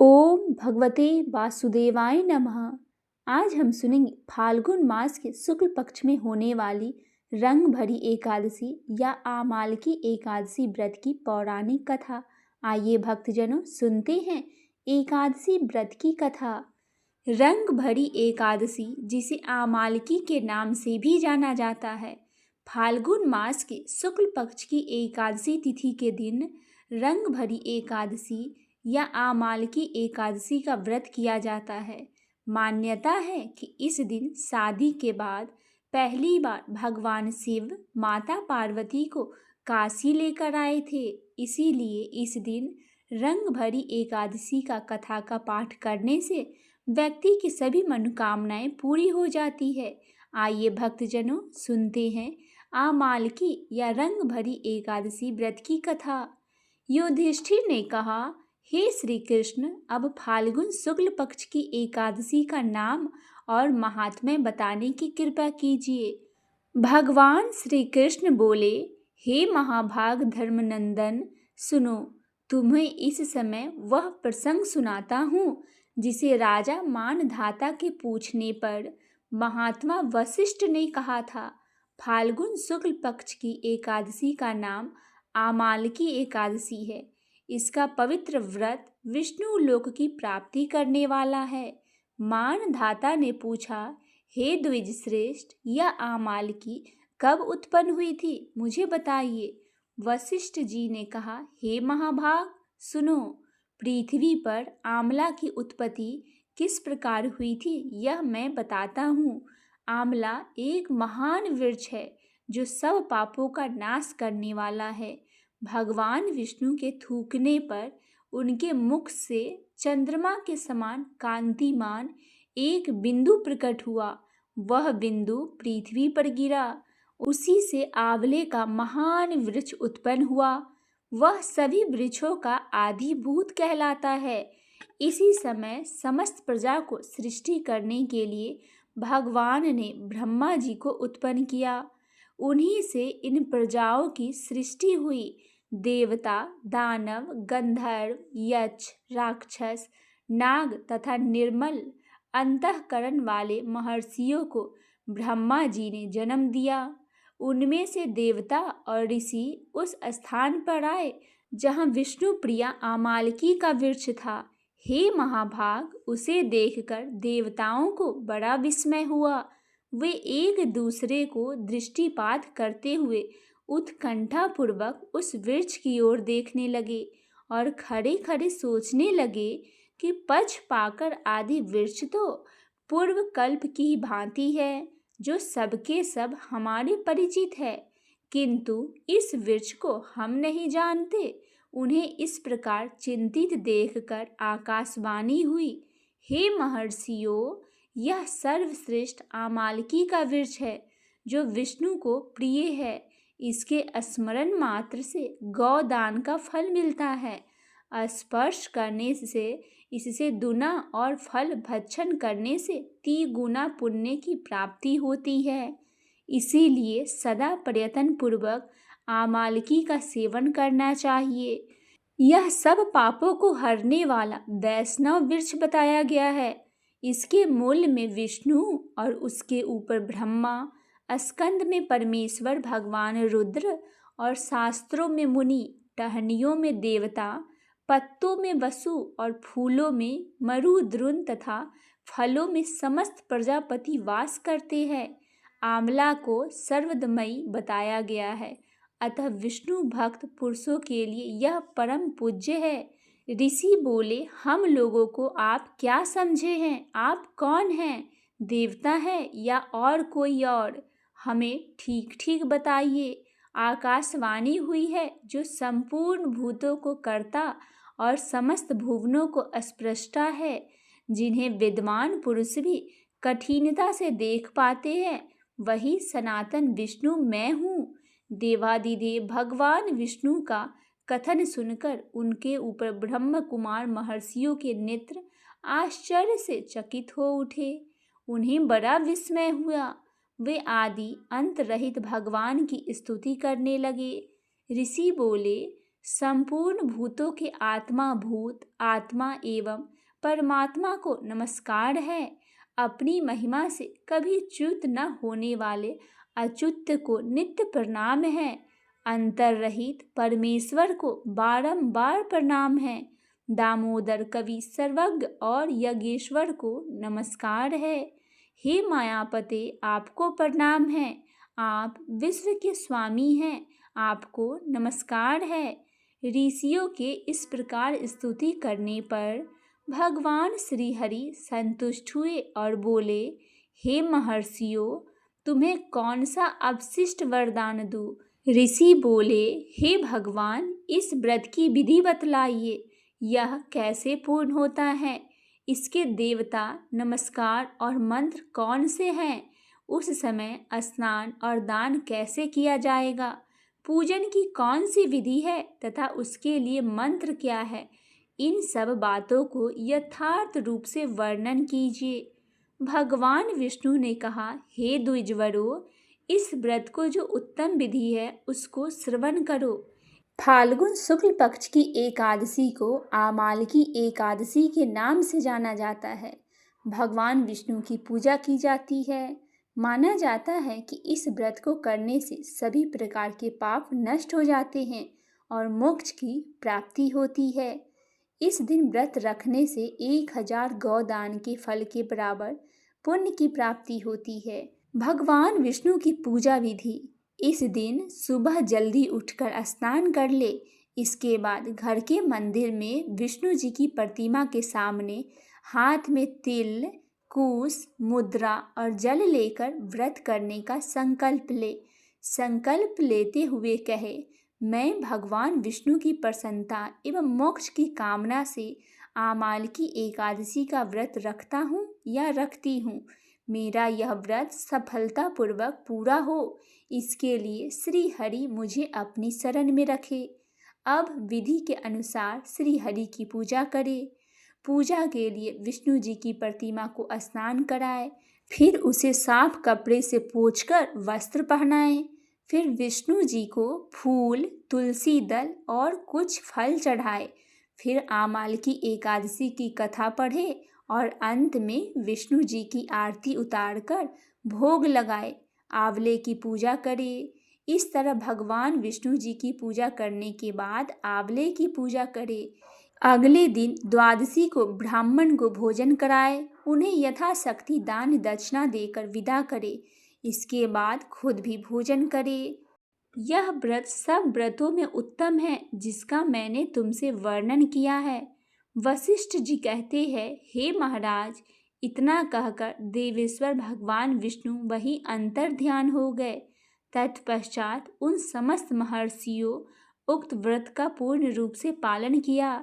ओम भगवते वासुदेवाय नमः। आज हम सुनेंगे फाल्गुन मास के शुक्ल पक्ष में होने वाली रंग भरी एकादशी या आमालकी एकादशी व्रत की पौराणिक कथा। आइए भक्तजनों सुनते हैं एकादशी व्रत की कथा। रंग भरी एकादशी, जिसे आमालकी के नाम से भी जाना जाता है, फाल्गुन मास के शुक्ल पक्ष की एकादशी तिथि के दिन रंग भरी एकादशी या आमालकी एकादशी का व्रत किया जाता है। मान्यता है कि इस दिन शादी के बाद पहली बार भगवान शिव माता पार्वती को काशी लेकर आए थे, इसीलिए इस दिन रंग भरी एकादशी का कथा का पाठ करने से व्यक्ति की सभी मनोकामनाएं पूरी हो जाती है। आइए भक्तजनों सुनते हैं आमालकी या रंग भरी एकादशी व्रत की कथा। युधिष्ठिर ने कहा, हे श्री कृष्ण, अब फाल्गुन शुक्ल पक्ष की एकादशी का नाम और महात्म्य बताने की कृपा कीजिए। भगवान श्री कृष्ण बोले, हे महाभाग धर्मनंदन, सुनो, तुम्हें इस समय वह प्रसंग सुनाता हूँ जिसे राजा मानधाता के पूछने पर महात्मा वशिष्ठ ने कहा था। फाल्गुन शुक्ल पक्ष की एकादशी का नाम आमालकी एकादशी है। इसका पवित्र व्रत विष्णु लोक की प्राप्ति करने वाला है। मानधाता ने पूछा, हे द्विज श्रेष्ठ, यह आमालकी कब उत्पन्न हुई थी, मुझे बताइए। वशिष्ठ जी ने कहा, हे महाभाग, सुनो, पृथ्वी पर आमला की उत्पत्ति किस प्रकार हुई थी यह मैं बताता हूँ। आमला एक महान वृक्ष है जो सब पापों का नाश करने वाला है। भगवान विष्णु के थूकने पर उनके मुख से चंद्रमा के समान कांतिमान एक बिंदु प्रकट हुआ। वह बिंदु पृथ्वी पर गिरा। उसी से आंवले का महान वृक्ष उत्पन्न हुआ। वह सभी वृक्षों का आदिभूत कहलाता है। इसी समय समस्त प्रजा को सृष्टि करने के लिए भगवान ने ब्रह्मा जी को उत्पन्न किया। उन्हीं से इन प्रजाओं की सृष्टि हुई। देवता, दानव, गंधर्व, यक्ष, राक्षस, नाग तथा निर्मल अंतःकरण वाले महर्षियों को ब्रह्मा जी ने जन्म दिया। उनमें से देवता और ऋषि उस स्थान पर आए जहाँ विष्णु प्रिया आमालकी का वृक्ष था। हे महाभाग, उसे देखकर देवताओं को बड़ा विस्मय हुआ। वे एक दूसरे को दृष्टिपात करते हुए उत्कंठापूर्वक उस वृक्ष की ओर देखने लगे और खड़े खड़े सोचने लगे कि पक्ष पाकर आदि वृक्ष तो पूर्व कल्प की भांति है, जो सबके सब हमारे परिचित है, किंतु इस वृक्ष को हम नहीं जानते। उन्हें इस प्रकार चिंतित देखकर आकाशवाणी हुई, हे महर्षियों, यह सर्वश्रेष्ठ आमालकी का वृक्ष है जो विष्णु को प्रिय है। इसके स्मरण मात्र से गौदान का फल मिलता है। स्पर्श करने से इससे दुना और फल भक्षण करने से 3 गुना पुण्य की प्राप्ति होती है। इसीलिए सदा प्रयत्न पूर्वक आमालकी का सेवन करना चाहिए। यह सब पापों को हरने वाला वैष्णव वृक्ष बताया गया है। इसके मूल में विष्णु और उसके ऊपर ब्रह्मा, स्कंद में परमेश्वर भगवान रुद्र और शास्त्रों में मुनि, टहनियों में देवता, पत्तों में वसु और फूलों में मरुद्रुन तथा फलों में समस्त प्रजापति वास करते हैं। आमला को सर्वदमयी बताया गया है, अतः विष्णु भक्त पुरुषों के लिए यह परम पूज्य है। ऋषि बोले, हम लोगों को आप क्या समझे हैं? आप कौन हैं? देवता है या और कोई और? हमें ठीक ठीक बताइए। आकाशवाणी हुई है, जो संपूर्ण भूतों को करता और समस्त भुवनों को स्पृष्टा है, जिन्हें विद्वान पुरुष भी कठिनता से देख पाते हैं, वही सनातन विष्णु मैं हूँ। देवादिदेव भगवान विष्णु का कथन सुनकर उनके ऊपर ब्रह्म कुमार महर्षियों के नेत्र आश्चर्य से चकित हो उठे। उन्हें बड़ा विस्मय हुआ। वे आदि अंत रहित भगवान की स्तुति करने लगे। ऋषि बोले, संपूर्ण भूतों के आत्मा भूत आत्मा एवं परमात्मा को नमस्कार है। अपनी महिमा से कभी च्युत न होने वाले अच्युत को नित्य प्रणाम है। अंतर रहित परमेश्वर को बारंबार प्रणाम है। दामोदर कवि सर्वज्ञ और यज्ञेश्वर को नमस्कार है। हे मायापते, आपको प्रणाम है। आप विश्व के स्वामी हैं, आपको नमस्कार है। ऋषियों के इस प्रकार स्तुति करने पर भगवान श्री हरि संतुष्ट हुए और बोले, हे महर्षियों, तुम्हें कौन सा अवशिष्ट वरदान दूं? ऋषि बोले, हे भगवान, इस व्रत की विधि बतलाइए। यह कैसे पूर्ण होता है? इसके देवता, नमस्कार और मंत्र कौन से हैं? उस समय स्नान और दान कैसे किया जाएगा? पूजन की कौन सी विधि है तथा उसके लिए मंत्र क्या है? इन सब बातों को यथार्थ रूप से वर्णन कीजिए। भगवान विष्णु ने कहा, हे द्विजवरों, इस व्रत को जो उत्तम विधि है उसको श्रवण करो। फाल्गुन शुक्ल पक्ष की एकादशी को आमालकी एकादशी के नाम से जाना जाता है। भगवान विष्णु की पूजा की जाती है। माना जाता है कि इस व्रत को करने से सभी प्रकार के पाप नष्ट हो जाते हैं और मोक्ष की प्राप्ति होती है। इस दिन व्रत रखने से 1000 गौदान के फल के बराबर पुण्य की प्राप्ति होती है। भगवान विष्णु की पूजा विधि: इस दिन सुबह जल्दी उठकर स्नान कर ले। इसके बाद घर के मंदिर में विष्णु जी की प्रतिमा के सामने हाथ में तिल, कुश, मुद्रा और जल लेकर व्रत करने का संकल्प ले। संकल्प लेते हुए कहे, मैं भगवान विष्णु की प्रसन्नता एवं मोक्ष की कामना से आमालकी एकादशी का व्रत रखता हूँ या रखती हूँ। मेरा यह व्रत सफलतापूर्वक पूरा हो, इसके लिए श्री हरि मुझे अपनी शरण में रखे। अब विधि के अनुसार श्री हरि की पूजा करे। पूजा के लिए विष्णु जी की प्रतिमा को स्नान कराए, फिर उसे साफ कपड़े से पोंछकर वस्त्र पहनाए। फिर विष्णु जी को फूल, तुलसी दल और कुछ फल चढ़ाए। फिर आमालकी एकादशी की कथा पढ़े और अंत में विष्णु जी की आरती उतारकर भोग लगाए। आंवले की पूजा करे। इस तरह भगवान विष्णु जी की पूजा करने के बाद आंवले की पूजा करे। अगले दिन द्वादशी को ब्राह्मण को भोजन कराए, उन्हें यथाशक्ति दान दक्षिणा देकर विदा करे। इसके बाद खुद भी भोजन करे। यह व्रत सब व्रतों में उत्तम है जिसका मैंने तुमसे वर्णन किया है। वशिष्ठ जी कहते हैं, हे महाराज, इतना कहकर देवेश्वर भगवान विष्णु वही अंतर ध्यान हो गए। तत्पश्चात उन समस्त महर्षियों उक्त व्रत का पूर्ण रूप से पालन किया।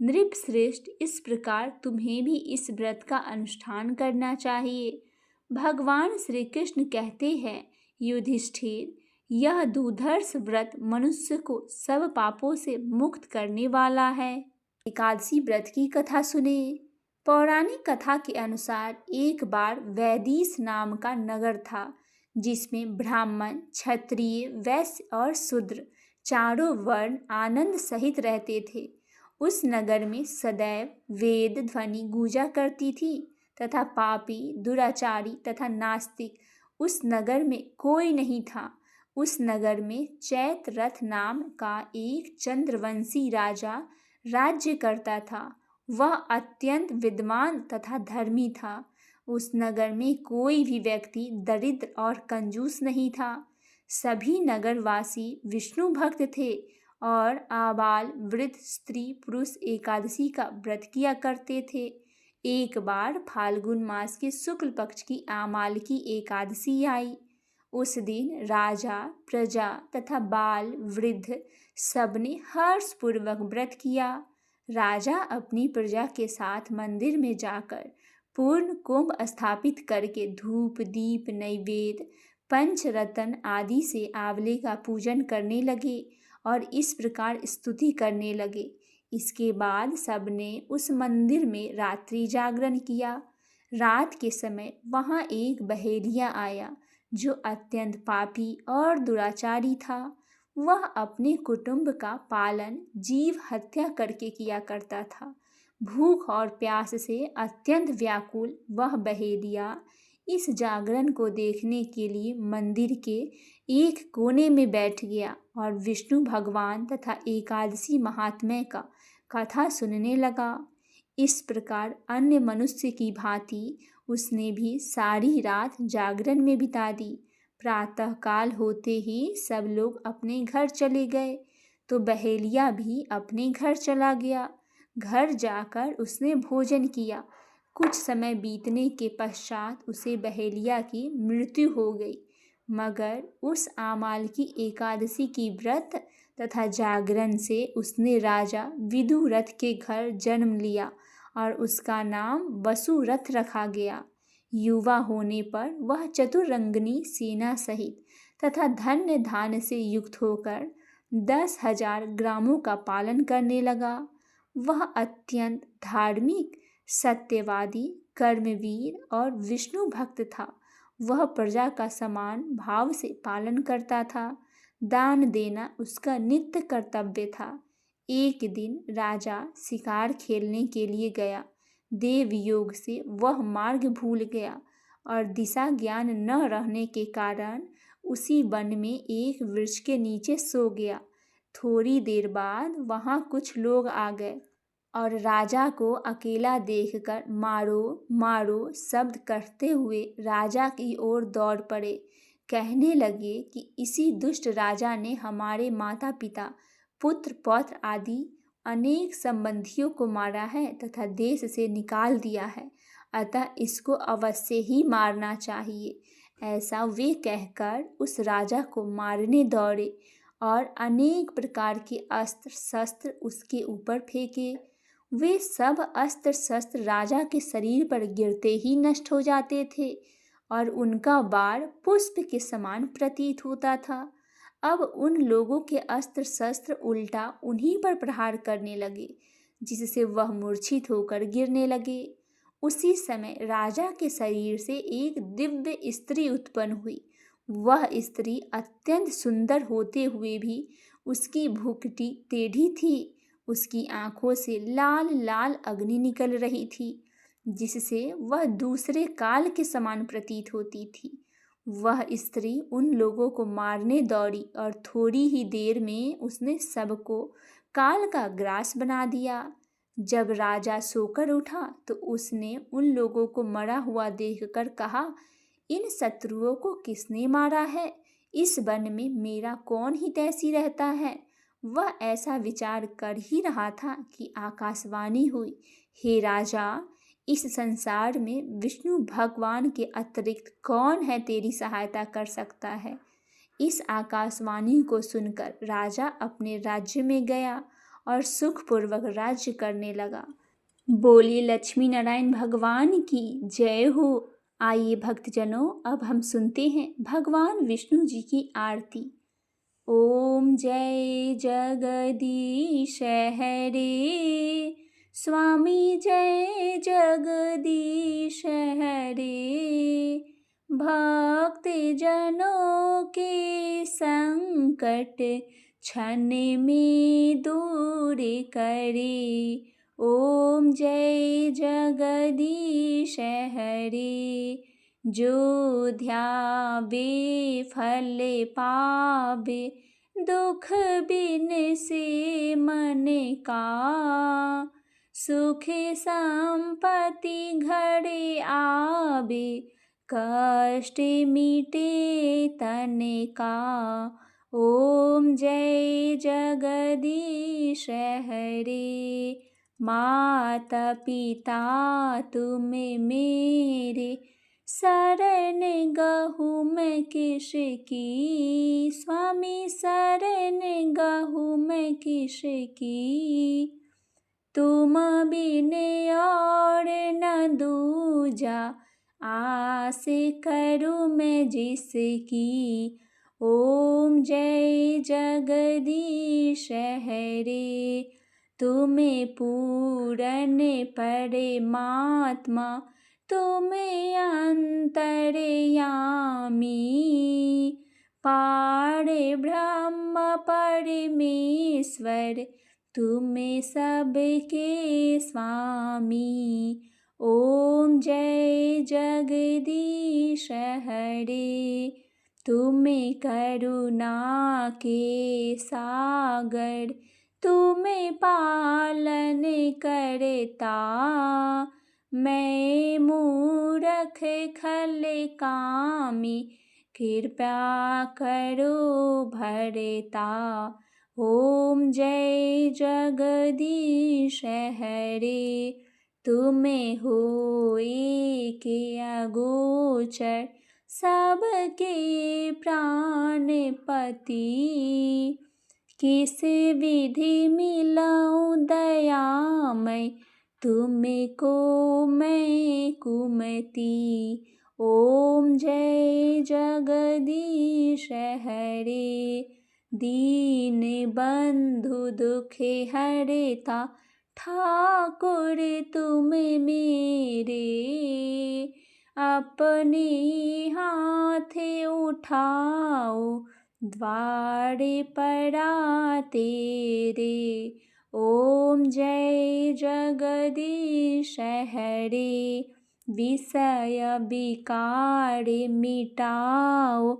नृपश्रेष्ठ, इस प्रकार तुम्हें भी इस व्रत का अनुष्ठान करना चाहिए। भगवान श्री कृष्ण कहते हैं, युधिष्ठिर, यह दुर्धर्ष व्रत मनुष्य को सब पापों से मुक्त करने वाला है। एकादशी व्रत की कथा सुने। पौराणिक कथा के अनुसार एक बार वैदिश नाम का नगर था, जिसमें ब्राह्मण, क्षत्रिय, वैश्य और शूद्र चारों वर्ण आनंद सहित रहते थे। उस नगर में सदैव वेद ध्वनि गूंजा करती थी तथा पापी, दुराचारी तथा नास्तिक उस नगर में कोई नहीं था। उस नगर में चैत्ररथ नाम का एक चंद्रवंशी राजा राज्य करता था। वह अत्यंत विद्वान तथा धर्मी था। उस नगर में कोई भी व्यक्ति दरिद्र और कंजूस नहीं था। सभी नगरवासी विष्णु भक्त थे और आबाल वृद्ध स्त्री पुरुष एकादशी का व्रत किया करते थे। एक बार फाल्गुन मास के शुक्ल पक्ष की आमालकी एकादशी आई। उस दिन राजा, प्रजा तथा बाल वृद्ध सबने हर्षपूर्वक व्रत किया। राजा अपनी प्रजा के साथ मंदिर में जाकर पूर्ण कुंभ स्थापित करके धूप, दीप, नैवेद्य, पंचरत्न आदि से आंवले का पूजन करने लगे और इस प्रकार स्तुति करने लगे। इसके बाद सबने उस मंदिर में रात्रि जागरण किया। रात के समय वहाँ एक बहेलिया आया जो अत्यंत पापी और दुराचारी था। वह अपने कुटुंब का पालन जीव हत्या करके किया करता था। भूख और प्यास से अत्यंत व्याकुल वह बहेलिया इस जागरण को देखने के लिए मंदिर के एक कोने में बैठ गया और विष्णु भगवान तथा एकादशी महात्म्य का कथा सुनने लगा। इस प्रकार अन्य मनुष्य की भांति उसने भी सारी रात जागरण में बिता दी। प्रातःकाल होते ही सब लोग अपने घर चले गए तो बहेलिया भी अपने घर चला गया। घर जाकर उसने भोजन किया। कुछ समय बीतने के पश्चात उसे बहेलिया की मृत्यु हो गई, मगर उस आमाल की एकादशी की व्रत तथा जागरण से उसने राजा विदुरथ के घर जन्म लिया और उसका नाम वसुरथ रखा गया। युवा होने पर वह चतुरंगनी सेना सहित तथा धन्य धान से युक्त होकर 10,000 ग्रामों का पालन करने लगा। वह अत्यंत धार्मिक, सत्यवादी, कर्मवीर और विष्णु भक्त था। वह प्रजा का समान भाव से पालन करता था। दान देना उसका नित्य कर्तव्य था। एक दिन राजा शिकार खेलने के लिए गया। देव योग से वह मार्ग भूल गया और दिशा ज्ञान न रहने के कारण उसी वन में एक वृक्ष के नीचे सो गया। थोड़ी देर बाद वहां कुछ लोग आ गए और राजा को अकेला देखकर मारो मारो शब्द करते हुए राजा की ओर दौड़ पड़े। कहने लगे कि इसी दुष्ट राजा ने हमारे माता पिता, पुत्र पौत्र आदि अनेक संबंधियों को मारा है तथा देश से निकाल दिया है, अतः इसको अवश्य ही मारना चाहिए। ऐसा वे कहकर उस राजा को मारने दौड़े और अनेक प्रकार के अस्त्र शस्त्र उसके ऊपर फेंके। वे सब अस्त्र शस्त्र राजा के शरीर पर गिरते ही नष्ट हो जाते थे और उनका बाण पुष्प के समान प्रतीत होता था। अब उन लोगों के अस्त्र शस्त्र उल्टा उन्हीं पर प्रहार करने लगे, जिससे वह मूर्छित होकर गिरने लगे। उसी समय राजा के शरीर से एक दिव्य स्त्री उत्पन्न हुई। वह स्त्री अत्यंत सुंदर होते हुए भी उसकी भुखटी टेढ़ी थी। उसकी आंखों से लाल लाल अग्नि निकल रही थी, जिससे वह दूसरे काल के समान प्रतीत होती थी। वह स्त्री उन लोगों को मारने दौड़ी और थोड़ी ही देर में उसने सबको काल का ग्रास बना दिया। जब राजा सोकर उठा तो उसने उन लोगों को मरा हुआ देखकर कहा, इन शत्रुओं को किसने मारा है? इस वन में मेरा कौन ही तैसी रहता है? वह ऐसा विचार कर ही रहा था कि आकाशवाणी हुई, हे राजा, इस संसार में विष्णु भगवान के अतिरिक्त कौन है तेरी सहायता कर सकता है? इस आकाशवाणी को सुनकर राजा अपने राज्य में गया और सुखपूर्वक राज्य करने लगा। बोलिए लक्ष्मी नारायण भगवान की जय हो। आइए भक्तजनों, अब हम सुनते हैं भगवान विष्णु जी की आरती। ओम जय जगदीश हरे, स्वामी जय जगदीश हरे। भक्त जनों के संकट क्षण में दूर करे। ओम जय जगदीश हरे, जो ध्यावे फल पावे, दुख बिन से मन का। सुख संपत्ति घरे आवे, कष्ट मिटे तन का। ओम जय जगदीश हरे, माता पिता तुम मेरे, शरण गहु मैं किसकी। स्वामी शरण गहु मैं किसकी, तुम बिन और न दूजा, आस करूँ मैं जिसकी। ओम जय जगदीश हरे, तुम्हें पूरन परमात्मा, तुम्हें अंतर्यामी। पारे ब्रह्म परमेश्वर, तुम्हें सबके स्वामी। ओम जय जगदीश हरे, तुम्हें करुणा के सागर, तुम्हें पालन करता। मैं मूरख खल कामी, कृपा करो भरता। ओम जय जगदीश हरे, तुम्हें होए के अगोचर, सबके प्राणपति। किस विधि मिलाऊं दयामय, तुमको मैं कुमति। ओम जय जगदीश हरे, दीन बंधु दुख हरता, ठाकुर तुम मेरे। अपने हाथ उठाओ, द्वारे पड़ा तेरे। ओम जय जगदीश हरे, विषय विकार मिटाओ,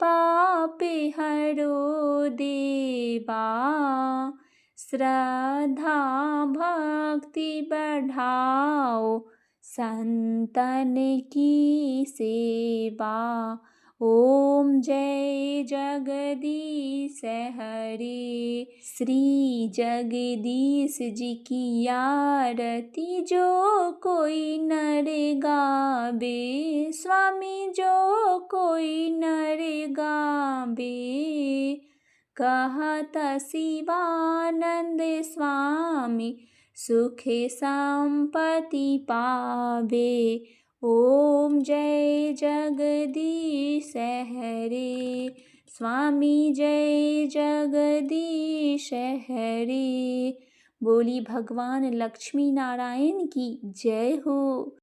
पाप हरो देवा। श्रद्धा भक्ति बढ़ाओ, संतन की सेवा। ओम जय जगदीश हरे, श्री जगदीश जी की आरती जो कोई नर गावे। स्वामी जो कोई नर गावे, कहत शिवानंद स्वामी, सुख संपत्ति पावे। ओम जय जगदीश हरे, स्वामी जय जगदीश हरे। बोली भगवान लक्ष्मी नारायण की जय हो।